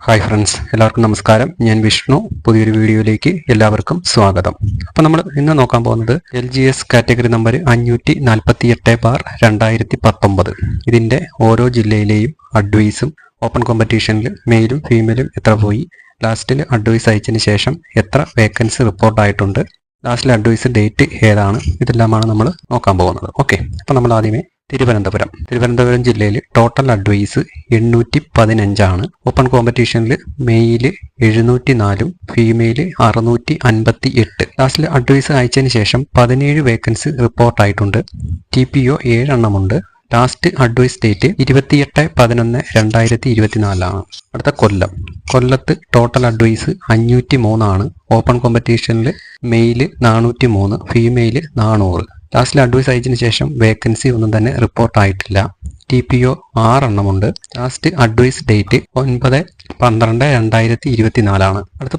Hi friends, എല്ലാവർക്കും നമസ്കാരം. ഞാൻ വിഷ്ണു. പുതിയൊരു വീഡിയോയിലേക്ക് എല്ലാവർക്കും സ്വാഗതം. അപ്പോൾ നമ്മൾ ഇന്ന് നോക്കാൻ പോകുന്നത് LGS കാറ്റഗറി നമ്പർ 548/2019. ഇതിൻ്റെ ഓരോ ജില്ലയിലെയും അഡ്വൈസും ഓപ്പൺ കോമ്പറ്റീഷനിൽ മെയിലും ഫീമെയിലും എത്ര പോയി, ലാസ്റ്റിൽ അഡ്വൈസ് അയച്ചതിന് ശേഷം എത്ര വേക്കൻസി റിപ്പോർട്ടായിട്ടുണ്ട്, ലാസ്റ്റിൽ അഡ്വൈസ് ഡേറ്റ് ഏതാണ്, ഇതെല്ലാമാണ് നമ്മൾ നോക്കാൻ പോകുന്നത്. ഓക്കെ, അപ്പോൾ നമ്മൾ ആദ്യമേ തിരുവനന്തപുരം ജില്ലയിൽ ടോട്ടൽ അഡ്വൈസ് 815 ഓപ്പൺ കോമ്പറ്റീഷനിൽ മെയില് 704 ഫീമെയില് 658. ലാസ്റ്റിൽ അഡ്വൈസ് അയച്ചതിന് ശേഷം 17 വേക്കൻസി റിപ്പോർട്ടായിട്ടുണ്ട്. TPO 7 എണ്ണമുണ്ട്. Last advice date 28/11/2024. അടുത്ത കൊല്ലത്ത് ടോട്ടൽ അഡ്വൈസ് 503 ഓപ്പൺ കോമ്പറ്റീഷനിൽ മെയില് 403 ഫീമെയില് 400. ലാസ്റ്റിൽ അഡ്വൈസ് അയച്ചതിന് ശേഷം വേക്കൻസി ഒന്നും തന്നെ റിപ്പോർട്ടായിട്ടില്ല. TPO 6 എണ്ണമുണ്ട്. Last advice date 9/12/2024. അടുത്ത്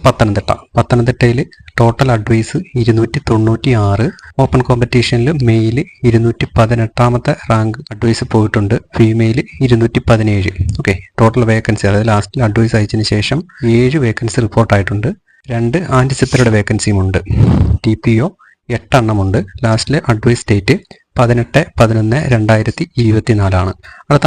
പത്തനംതിട്ടയിൽ ടോട്ടൽ അഡ്വൈസ് 296 ഓപ്പൺ കോമ്പറ്റീഷനിൽ മെയില് 218 റാങ്ക് അഡ്വൈസ് പോയിട്ടുണ്ട്. ഫീമെയില് 217. ഓക്കെ, ടോട്ടൽ വേക്കൻസി അതായത് ലാസ്റ്റിൽ അഡ്വൈസ് അയച്ചതിന് ശേഷം 7 വേക്കൻസി റിപ്പോർട്ടായിട്ടുണ്ട്. 2 ആന്റിസിപ്പേറ്റഡ് വേക്കൻസിയും ഉണ്ട്. TPO 8 എണ്ണമുണ്ട്. ലാസ്റ്റിലെ അഡ്വൈസ് ഡേറ്റ് 18/11/2024. അടുത്ത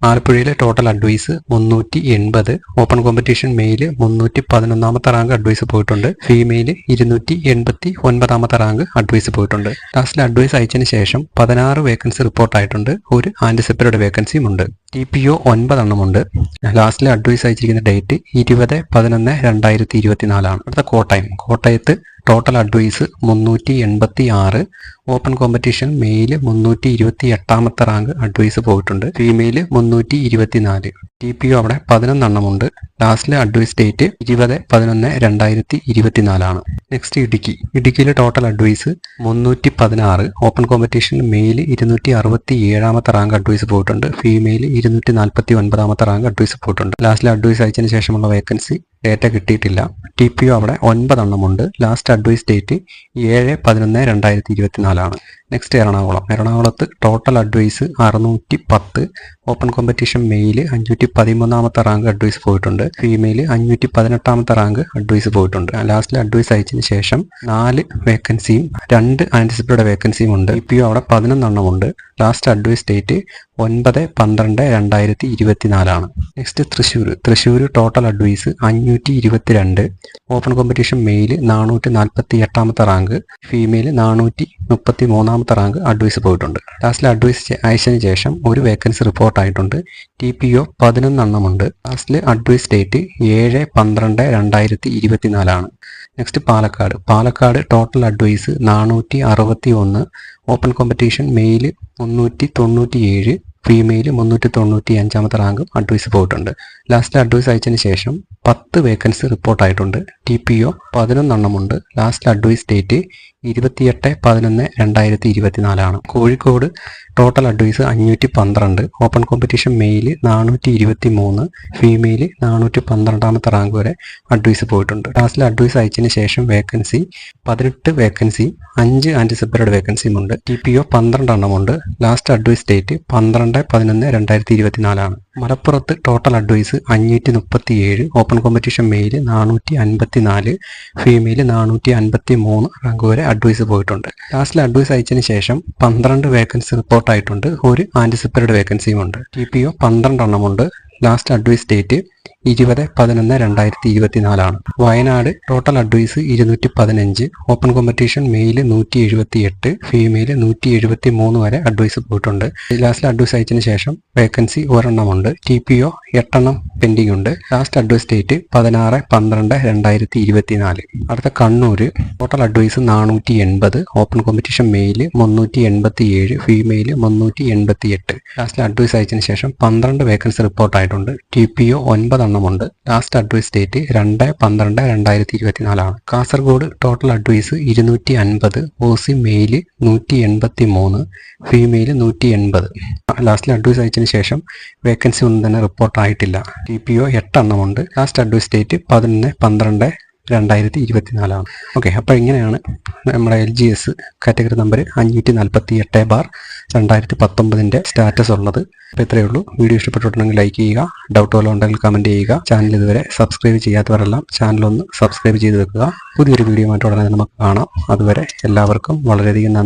ആലപ്പുഴയിലെ total advice 380 open competition male 311 rank advice പോയിട്ടുണ്ട്. ഫീമെയില് 289 റാങ്ക് അഡ്വൈസ് പോയിട്ടുണ്ട്. ലാസ്റ്റിൽ അഡ്വൈസ് അയച്ചതിന് ശേഷം 16 വേക്കൻസി റിപ്പോർട്ടായിട്ടുണ്ട്. ഒരു ആന്റിസിപ്പേറ്റഡ് വേക്കൻസിയും ഉണ്ട്. TPO 9 എണ്ണമുണ്ട്. ലാസ്റ്റിലെ അഡ്വൈസ് അയച്ചിരിക്കുന്ന ഡേറ്റ് 20/11/2024. അടുത്ത കോട്ടയത്ത് total advice 386 open competition male 328 rank advice പോയിട്ടുണ്ട്. ഫീമെയില് 324. TPO അവിടെ 11 എണ്ണമുണ്ട്. ലാസ്റ്റിലെ അഡ്വൈസ് ഡേറ്റ് 20/11/2024. നെക്സ്റ്റ് ഇടുക്കിയിലെ total advice 316 open competition male 267 rank advice പോയിട്ടുണ്ട്. ഫീമെയില് 249 റാങ്ക് അഡ്വൈസ് പോയിട്ടുണ്ട്. ലാസ്റ്റിലെ അഡ്വൈസ് അയച്ചതിന് ശേഷമുള്ള വേക്കൻസി ഡേറ്റ കിട്ടിയിട്ടില്ല. TPO അവിടെ 9 എണ്ണമുണ്ട്. Last advice date 7/11/2024. നെക്സ്റ്റ് എറണാകുളത്ത് total advice 610 open competition male 513 rank advice പോയിട്ടുണ്ട്. ഫീമെയില് 518 റാങ്ക് അഡ്വൈസ് പോയിട്ടുണ്ട്. ലാസ്റ്റിൽ അഡ്വൈസ് അയച്ചതിന് ശേഷം 4 വേക്കൻസിയും 2 ആന്റിസിപ്പേറ്റഡ് വേക്കൻസിയും ഉണ്ട്. TPO അവിടെ 11 എണ്ണമുണ്ട്. Last advice date 9/12/2024. Next Thrissur total advice 522 open competition male 448 rank female 433 rank advice പോയിട്ടുണ്ട്. ലാസ്റ്റിൽ അഡ്വൈസ് അയച്ചതിന് ശേഷം ഒരു വേക്കൻസി റിപ്പോർട്ട് ആയിട്ടുണ്ട്. TPO 11 എണ്ണമുണ്ട്. ലാസ്റ്റിൽ advice date 7/12/2024. Next Palakkad total advice 461 open competition male 397 female 395 റാങ്കും അഡ്വൈസ് പോയിട്ടുണ്ട്. ലാസ്റ്റ് അഡ്വൈസ് അയച്ചതിന് ശേഷം 10 വേക്കൻസി റിപ്പോർട്ടായിട്ടുണ്ട്. TPO 11 എണ്ണമുണ്ട്. Last advice date 28/11/2024. Kozhikode total advice 512 open competition mail 423 female 412 rank വരെ അഡ്വൈസ് പോയിട്ടുണ്ട്. ലാസ്റ്റിൽ അഡ്വൈസ് അയച്ചതിന് ശേഷം വേക്കൻസി 18 വേക്കൻസിയും 5 ആന്റിസിപ്പേറ്റഡ് വേക്കൻസിയും ഉണ്ട്. TPO 12 എണ്ണമുണ്ട്. Last advice date 12/11/2024. മലപ്പുറത്ത് total advice 537 open competition male 454 female 453 rank വരെ അഡ്വൈസ് പോയിട്ടുണ്ട്. ലാസ്റ്റിൽ അഡ്വൈസ് അയച്ചതിന് ശേഷം 12 വേക്കൻസി റിപ്പോർട്ടായിട്ടുണ്ട്. ഒരു ആന്റിസിപ്പേറ്റഡ് വേക്കൻസിയും ഉണ്ട്. TPO 12 എണ്ണമുണ്ട്. Last advice date 20/11/2024. Wayanad total advice 215 open competition male 178 female 173 വരെ അഡ്വൈസ് പോയിട്ടുണ്ട്. ലാസ്റ്റ് അഡ്വൈസ് അയച്ചതിന് ശേഷം വേക്കൻസി ഒരെണ്ണമുണ്ട്. TPO 8 എണ്ണം പെൻഡിംഗ് ഉണ്ട്. Last advice date 16/12/2024. അടുത്ത Kannur total advice 480 open competition male 387 female 388. Last advice അയച്ചതിന് ശേഷം 12 വേക്കൻസി റിപ്പോർട്ടായിട്ടുണ്ട്. TPO 9 എണ്ണമുണ്ട്. Last advice date 2/12/2024. Kasaragod total advice 250 OC male 183 female 180. ലാസ്റ്റിൽ അഡ്വൈസ് അയച്ചതിന് ശേഷം വേക്കൻസി ഒന്നും തന്നെ റിപ്പോർട്ട് ആയിട്ടില്ല. TPO 8 എണ്ണമുണ്ട്. Last advice date 11/12/2024. ഓക്കെ, അപ്പോൾ ഇങ്ങനെയാണ് നമ്മുടെ LGS കാറ്റഗറി നമ്പർ 548/2019 2019 സ്റ്റാറ്റസ് ഉള്ളത്. അപ്പോൾ ഇത്രയേ ഉള്ളൂ. വീഡിയോ ഇഷ്ടപ്പെട്ടിട്ടുണ്ടെങ്കിൽ ലൈക്ക് ചെയ്യുക, ഡൗട്ട് വല്ലതും ഉണ്ടെങ്കിൽ കമൻറ്റ് ചെയ്യുക. ചാനൽ ഇതുവരെ സബ്സ്ക്രൈബ് ചെയ്യാത്തവരെല്ലാം ചാനലൊന്ന് സബ്സ്ക്രൈബ് ചെയ്ത് വെക്കുക. പുതിയൊരു വീഡിയോ ആയിട്ട് ഉടനെ നമുക്ക് കാണാം. അതുവരെ എല്ലാവർക്കും വളരെയധികം നന്ദി.